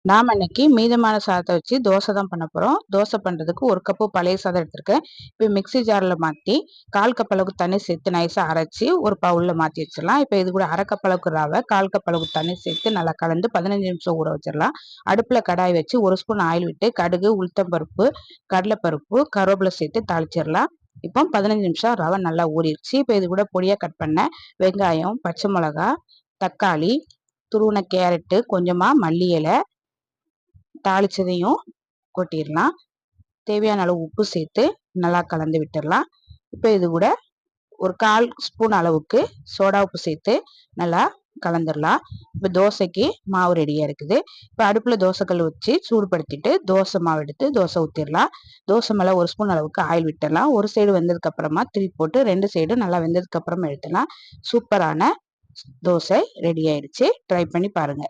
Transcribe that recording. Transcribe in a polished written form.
நாம இன்னைக்கு மீதமான சாதத்தை வச்சு தோசை தான் பண்ண போறோம். தோசை பண்றதுக்கு 1 கப்பு பழைய சாதம் எடுத்திருக்கேன். இப்போ மிக்ஸி ஜார்ல மாத்தி 1/4 கப் அளவுக்கு தண்ணி சேர்த்து நைஸா அரைச்சி ஒரு பவுல்ல மாத்தி வச்சிடலாம். இப்போ இது கூட 1/2 கப் அளவுக்கு ரவை, 1/4 கப் அளவுக்கு தண்ணி சேர்த்து நல்லா கலந்து 15 நிமிஷம் ஊற வச்சிடலாம். அடுப்புல கடாய் வச்சு 1 ஸ்பூன் ஆயில் விட்டு கடுகு, உளுத்தம்பருப்பு, கடலைப்பருப்பு, கருவேப்பிலை சேர்த்து தாளிச்சிடலாம். இப்போ 15 நிமிஷம் ரவை நல்லா ஊறிடுச்சு. இப்போ இது கூட பொடியா கட் பண்ண வெங்காயம், பச்சை மிளகா, தக்காளி, துருவின கேரட்டு, கொஞ்சமா மல்லி இலை, தாளிச்சதையும் கொட்டிடலாம். தேவையான அளவு உப்பு சேர்த்து நல்லா கலந்து விட்டுடலாம். இப்போ இது கூட ஒரு 1/4 ஸ்பூன் அளவுக்கு சோடா உப்பு சேர்த்து நல்லா கலந்துடலாம். இப்போ தோசைக்கு மாவு ரெடியா இருக்குது. இப்போ அடுப்புல தோசைக்கல் வச்சு சூடுபடுத்திட்டு தோசை மாவு எடுத்து தோசை ஊற்றிடலாம். தோசை மேலே 1 ஸ்பூன் அளவுக்கு ஆயில் விட்டுடலாம். ஒரு சைடு வெந்ததுக்கு அப்புறமா திருப்பி போட்டு 2 சைடும் நல்லா வெந்ததுக்கு அப்புறமா எடுத்துடலாம். சூப்பரான தோசை ரெடி ஆயிடுச்சு. ட்ரை பண்ணி பாருங்க.